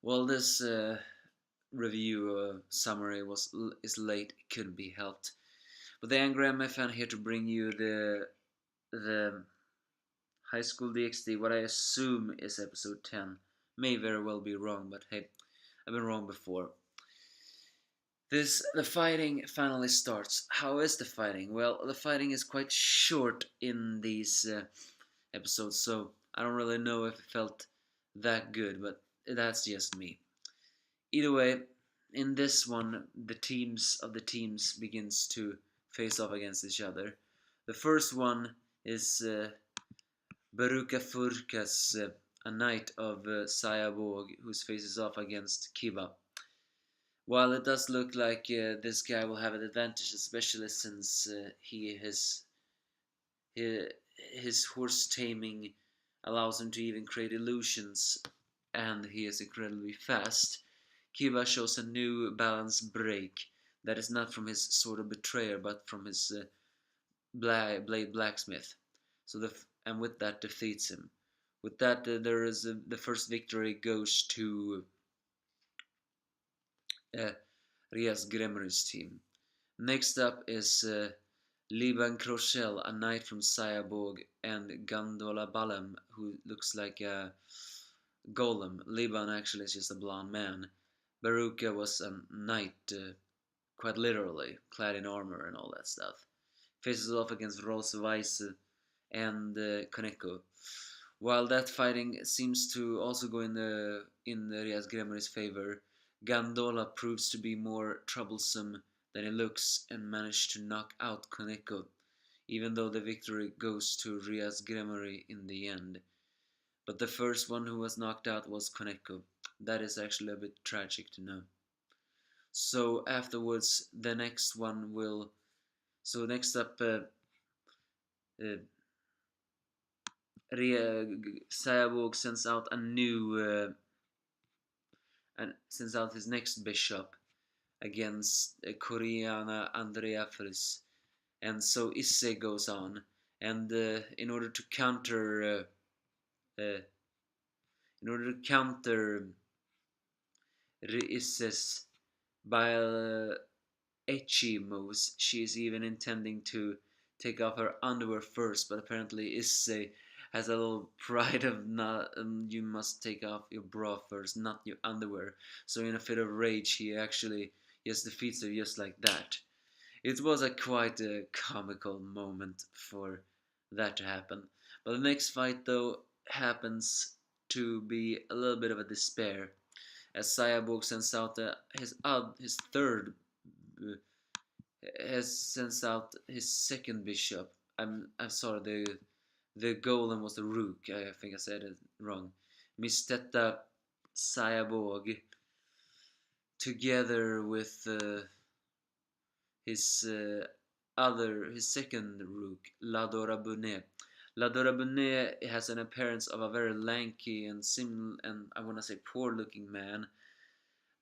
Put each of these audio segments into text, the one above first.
Well, this review summary is late. It couldn't be helped. But the Angry MF fan here to bring you the High School DXD. What I assume is episode 10. May very well be wrong, but hey, I've been wrong before. The fighting finally starts. How is the fighting? Well, the fighting is quite short in these episodes, so I don't really know if it felt that good, but that's just me. Either way, in this one, the teams begins to face off against each other. The first one is Baruka Furkas, a knight of Sayabog, who faces off against Kiba. While it does look like this guy will have an advantage, especially since his horse taming allows him to even create illusions, and he is incredibly fast. Kiba shows a new balance break that is not from his sword of betrayer, but from his blade blacksmith. And with that defeats him. With that, there is the first victory goes to uh, Rias Gremory's team. Next up is Liban Kroshel, a knight from Sayabog, and Gondola Balam, who looks like a golem. Liban actually is just a blonde man. Baruka was a knight, quite literally, clad in armor and all that stuff. Faces off against Rolls Weiss and Koneko. While that fighting seems to also go in the Rias Gremory's favor, Gandola proves to be more troublesome than he looks and managed to knock out Koneko, even though the victory goes to Rias Gremory in the end. But the first one who was knocked out was Koneko. That is actually a bit tragic to know. So afterwards, the next one will. So next up, uh, Sayabog sends out a new and sends out his next bishop against Koreana Andrea Fris, and so Isse goes on, and in order to counter Isse's bile etchy moves, she is even intending to take off her underwear first, but apparently Isse has a little pride of not you must take off your bra first, not your underwear. So in a fit of rage, he actually just defeats her just like that. It was a quite a comical moment for that to happen. But the next fight though happens to be a little bit of a despair, as Sayabok sends out his third has sends out his second bishop. I'm sorry, the golem was the rook. I think I said it wrong. Mistetta Sayabog, together with his his second rook, Ladora Bunet. Ladora Bunet has an appearance of a very lanky and I want to say poor looking man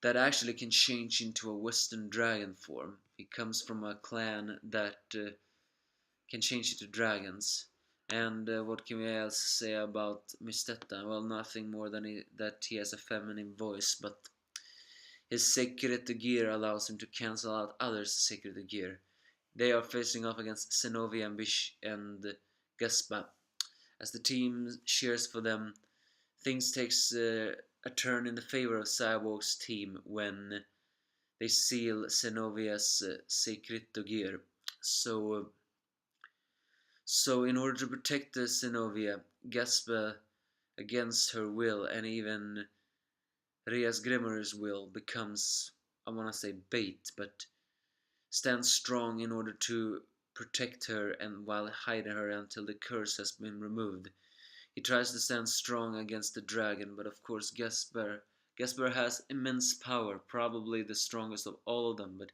that actually can change into a western dragon form. He comes from a clan that can change into dragons. And what can we else say about Mistetta? Well, nothing more than that he has a feminine voice, but his Secret Gear allows him to cancel out others' Secret Gear. They are facing off against Zenobia and and Gaspa. As the team cheers for them, things takes a turn in the favor of Cyborg's team when they seal Zenovia's Secreto Gear. So in order to protect the Zenovia, Gaspa, against her will and even Rias Grimmer's will, becomes, I want to say bait, but stands strong in order to protect her and while hiding her until the curse has been removed. He tries to stand strong against the dragon, but of course Gasper has immense power, probably the strongest of all of them, but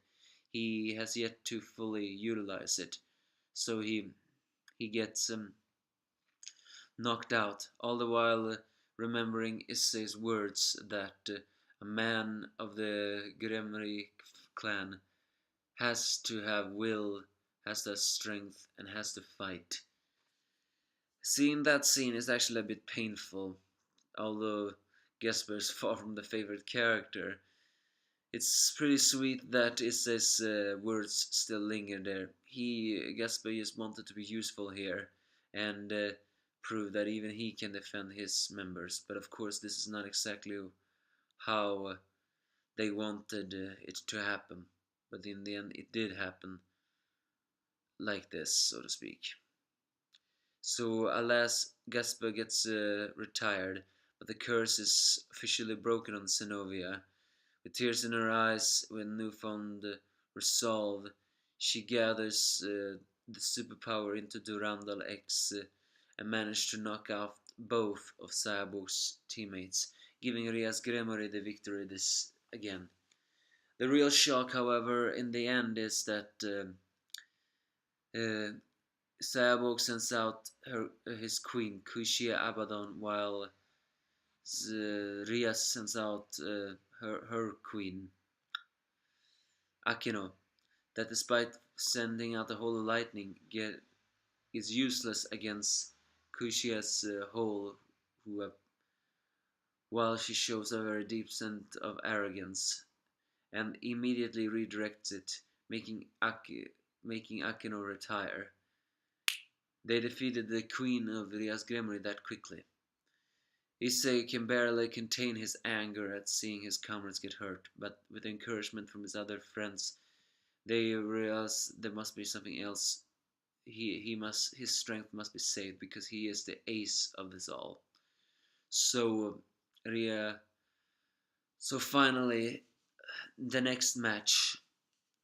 he has yet to fully utilize it. So he gets knocked out, all the while remembering Issei's words that a man of the Gremory clan has to have will, has to have strength, and has to fight. Seeing that scene is actually a bit painful, although Gesper is far from the favorite character. It's pretty sweet that Isse's words still linger there. Gasper, just wanted to be useful here and prove that even he can defend his members. But of course, this is not exactly how they wanted it to happen. But in the end, it did happen like this, so to speak. So, alas, Gasper gets retired, but the curse is officially broken on Zenovia. With tears in her eyes, with newfound resolve, she gathers the superpower into Durandal X and manages to knock out both of Cyborg's teammates, giving Rias Gremory the victory this again. The real shock, however, in the end is that uh, Cyborg sends out his queen, Kushia Abaddon, while Rias sends out her queen, Akino, that despite sending out a whole lightning, is useless against Kushia's whole, who, while she shows a very deep sense of arrogance and immediately redirects it, making Akino retire. They defeated the queen of Rias Gremory that quickly. Issei can barely contain his anger at seeing his comrades get hurt, but with encouragement from his other friends, they realize there must be something else. His strength must be saved because he is the ace of this all. So Ria so finally the next match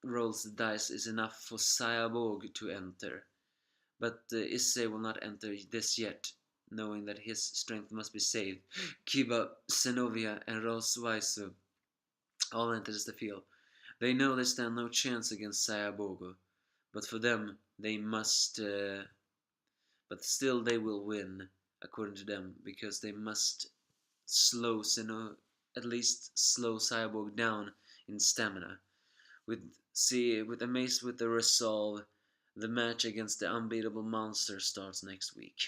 rolls the dice is enough for Cyborg to enter. But Issei will not enter this yet, knowing that his strength must be saved. Kiba, Zenovia, and Roswaisu all enters the field. They know they stand no chance against Sayabogo, but for them, they must. But still, they will win, according to them, because they must at least slow Cyborg down in stamina. Amazed with the resolve, the match against the unbeatable monster starts next week.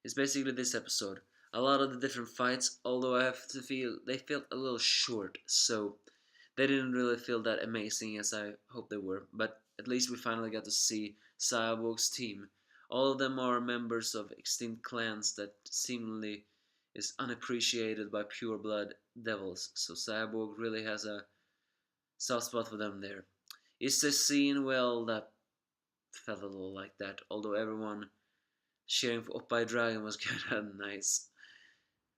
It's basically this episode. A lot of the different fights, although I have to feel they felt a little short, so they didn't really feel that amazing as I hoped they were. But at least we finally got to see Cyborg's team. All of them are members of extinct clans that seemingly is unappreciated by pure blood devils, so Cyborg really has a soft spot for them there. It's a scene, well, that felt a little like that, although everyone cheering for Oppai Dragon was kinda nice.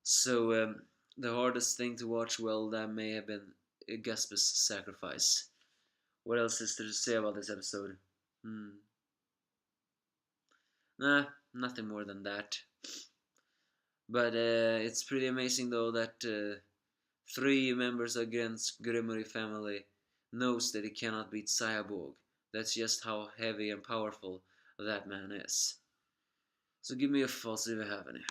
So, the hardest thing to watch, well, that may have been Gasper's sacrifice. What else is there to say about this episode? Nah, nothing more than that. But it's pretty amazing though that 3 members against Gremory family knows that he cannot beat Cyborg. That's just how heavy and powerful that man is. So give me a false if you have any.